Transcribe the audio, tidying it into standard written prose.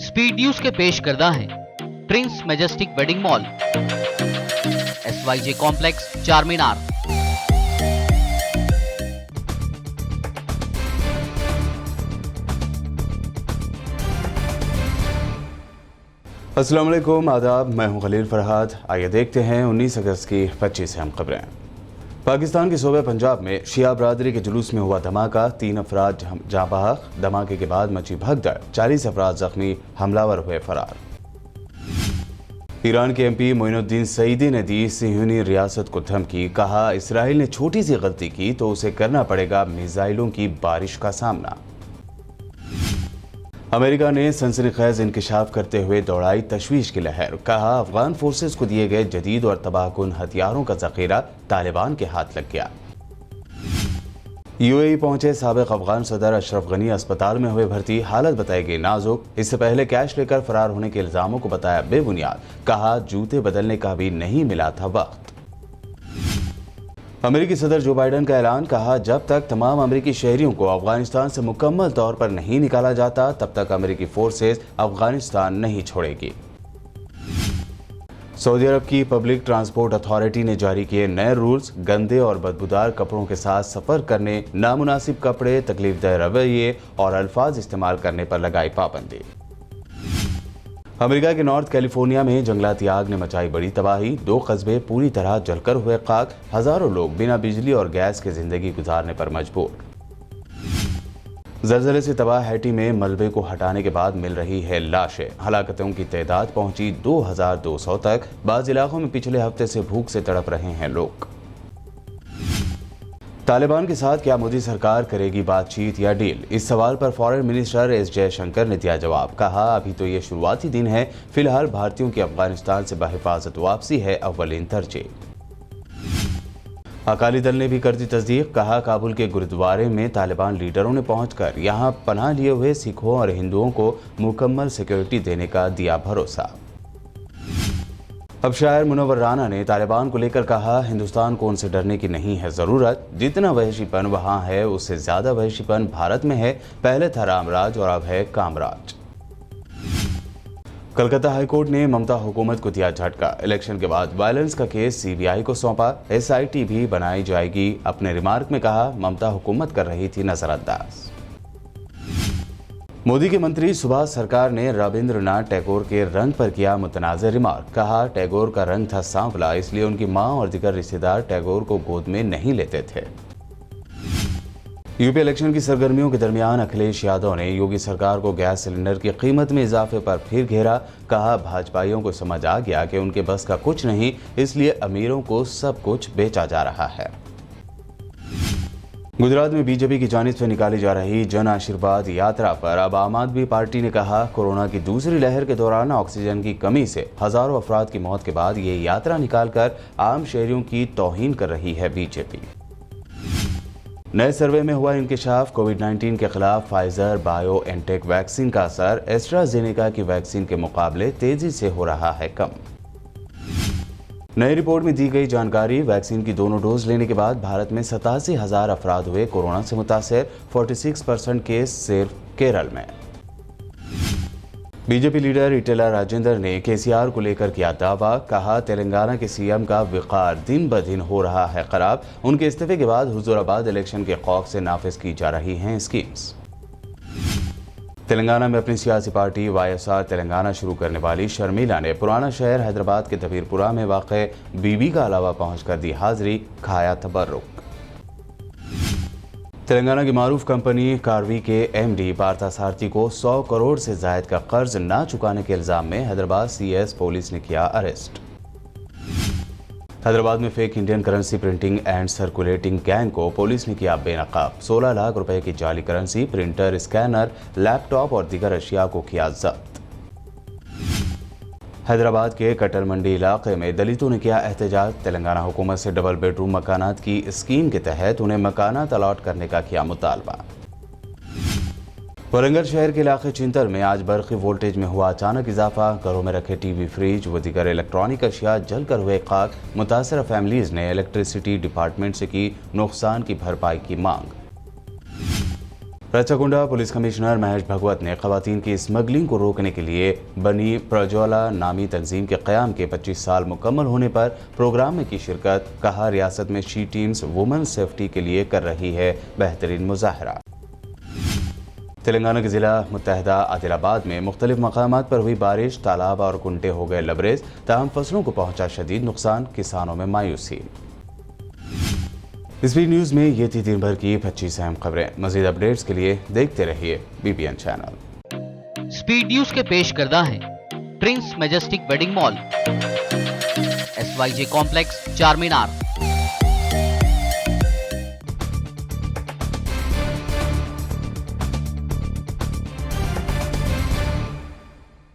Speed news के पेश करदा हैं Prince majestic wedding mall, SYJ complex, चार मीनार। अस्सलाम वालेकुम, आदाब। मैं हूं खलील फरहाद। आइए देखते हैं 19 अगस्त की 25 अहम खबरें। पाकिस्तान के सूबे पंजाब में शिया बरादरी के जुलूस में हुआ धमाका, 3 अफराद जाँ बहक। धमाके के बाद मची भगदड़, 40 अफराद जख्मी, हमलावर हुए फरार। ईरान के MP मोइनुद्दीन सईदी ने दी सिहूनी रियासत को धमकी, कहा इसराइल ने छोटी सी गलती की तो उसे करना पड़ेगा मिसाइलों की बारिश का सामना। अमेरिका ने सनसनीखेज इंकशाफ करते हुए दौड़ाई तशवीश की लहर, कहा अफगान फोर्सेस को दिए गए जदीद और तबाहकुन हथियारों का जखीरा तालिबान के हाथ लग गया। UAE पहुंचे साबिक अफगान सदर अशरफ गनी अस्पताल में हुए भर्ती, हालत बताई गई नाजुक। इससे पहले कैश लेकर फरार होने के इल्जामों को बताया बेबुनियाद, कहा जूते बदलने का भी नहीं मिला था वक्त। अमेरिकी सदर जो बाइडन का ऐलान, कहा जब तक तमाम अमेरिकी शहरियों को अफगानिस्तान से मुकम्मल तौर पर नहीं निकाला जाता तब तक अमेरिकी फोर्सेस अफगानिस्तान नहीं छोड़ेगी। सऊदी अरब की पब्लिक ट्रांसपोर्ट अथॉरिटी ने जारी किए नए रूल्स, गंदे और बदबूदार कपड़ों के साथ सफर करने, नामुनासिब कपड़े, तकलीफदेह रवैये और अल्फाज इस्तेमाल करने पर लगाई पाबंदी। अमेरिका के नॉर्थ कैलिफोर्निया में जंगलाती आग ने मचाई बड़ी तबाही, 2 कस्बे पूरी तरह जलकर हुए खाक, हजारों लोग बिना बिजली और गैस के जिंदगी गुजारने पर मजबूर। ज़लज़ले से तबाह हैटी में मलबे को हटाने के बाद मिल रही है लाशें, हलाकतों की तादाद पहुंची 2200 तक। बाज़ इलाकों में पिछले हफ्ते से भूख से तड़प रहे हैं लोग। तालिबान के साथ क्या मोदी सरकार करेगी बातचीत या डील? इस सवाल पर फॉरेन मिनिस्टर S जयशंकर ने दिया जवाब, कहा अभी तो ये शुरुआती दिन है, फिलहाल भारतीयों की अफगानिस्तान से बहिफाजत वापसी है अव्वलीन तरजीह। अकाली दल ने भी कर दी तस्दीक, कहा काबुल के गुरुद्वारे में तालिबान लीडरों ने पहुंचकर यहां पनाह लिए हुए सिखों और हिंदुओं को मुकम्मल सिक्योरिटी देने का दिया भरोसा। अब शायर मुनव्वर राना ने तालिबान को लेकर कहा हिंदुस्तान को उनसे डरने की नहीं है ज़रूरत, जितना वहशीपन वहाँ है उससे ज़्यादा वहशीपन भारत में है। पहले था रामराज और अब है कामराज। कलकत्ता हाईकोर्ट ने ममता हुकूमत को दिया झटका, इलेक्शन के बाद वायलेंस का केस CBI को सौंपा, SIT भी बनाई जाएगी। अपने रिमार्क में कहा ममता हुकूमत कर रही थी नजरअंदाज। मोदी के मंत्री सुभाष सरकार ने रविंद्रनाथ टैगोर के रंग पर किया मुतनाज़िर रिमार्क, कहा टैगोर का रंग था सांवला, इसलिए उनकी मां और दीगर रिश्तेदार टैगोर को गोद में नहीं लेते थे। यूपी इलेक्शन की सरगर्मियों के दरमियान अखिलेश यादव ने योगी सरकार को गैस सिलेंडर की कीमत में इजाफे पर फिर घेरा, कहा भाजपाइयों को समझ आ गया कि उनके बस का कुछ नहीं, इसलिए अमीरों को सब कुछ बेचा जा रहा है। गुजरात में बीजेपी की जानिब से निकाली जा रही जन आशीर्वाद यात्रा पर अब आम आदमी पार्टी ने कहा कोरोना की दूसरी लहर के दौरान ऑक्सीजन की कमी से हजारों अफराद की मौत के बाद ये यात्रा निकालकर आम शहरियों की तौहीन कर रही है बीजेपी। नए सर्वे में हुआ इंकशाफ, कोविड-19 के खिलाफ फाइजर बायोएनटेक वैक्सीन का असर एस्ट्राजेनेका की वैक्सीन के मुकाबले तेजी से हो रहा है कम। नई रिपोर्ट में दी गई जानकारी, वैक्सीन की दोनों डोज लेने के बाद भारत में 87,000 अफराद हुए कोरोना से मुतासर, 46% केस सिर्फ केरल में। बीजेपी लीडर इटेला राजेंद्र ने KCR को लेकर किया दावा, कहा तेलंगाना के CM का विकार दिन ब दिन हो रहा है खराब। उनके इस्तीफे के बाद हुजूराबाद इलेक्शन के खौफ से नाफिज की जा रही हैं स्कीम्स। तेलंगाना में अपनी सियासी पार्टी YSR तेलंगाना शुरू करने वाली शर्मिला ने पुराना शहर हैदराबाद के दबीरपुरा में वाक़े बीबी का अलावा पहुंचकर दी हाजिरी, खाया तबर्रुक। तेलंगाना की मारूफ कंपनी कार्वी के MD पार्थसारथी को 100 करोड़ से जायद का कर्ज ना चुकाने के इल्जाम में हैदराबाद CS पुलिस ने किया अरेस्ट। हैदराबाद में fake Indian currency printing and circulating gang को पुलिस ने किया बेनकाब, 16 लाख रुपए की जाली करेंसी, प्रिंटर, स्कैनर, लैपटॉप और दीगर अशिया को किया जब्त। हैदराबाद के कटल मंडी इलाके में दलितों ने किया एहतजाज, तेलंगाना हुकूमत से डबल बेडरूम मकानात की स्कीम के तहत उन्हें मकानात अलॉट करने का किया मुतालबा। वरंगल शहर के इलाके चिंतर में आज बरक़ी वोल्टेज में हुआ अचानक इजाफा, घरों में रखे टीवी, फ्रिज व दीगर इलेक्ट्रॉनिक अशिया जलकर हुए खाक। मुतासरा फैमिलीज ने इलेक्ट्रिसिटी डिपार्टमेंट से की नुकसान की भरपाई की मांग। रचाकुंडा पुलिस कमिश्नर महेश भगवत ने खवातीन की स्मगलिंग को रोकने के लिए बनी प्रज्वाला नामी तंजीम के क़याम के 25 साल मुकम्मल होने पर प्रोग्राम में की शिरकत। कहा, रियासत में शी टीम्स वुमेन सेफ्टी के लिए कर रही है बेहतरीन मुजाहरा। तेलंगाना के जिला मुत्तहदा आदिलाबाद में मुख्तलिफ मकामात पर हुई बारिश, तालाब और कुंटे हो गए लबरेज। ताहम फसलों को पहुंचा शदीद नुकसान, किसानों में मायूसी। स्पीड न्यूज़ में ये थी दिन भर की 25 अहम खबरें। मजीद अपडेट्स के लिए देखते रहिए BBN चैनल। स्पीड न्यूज के पेश करदा हैं Prince majestic wedding mall, SYJ complex, चार मीनार।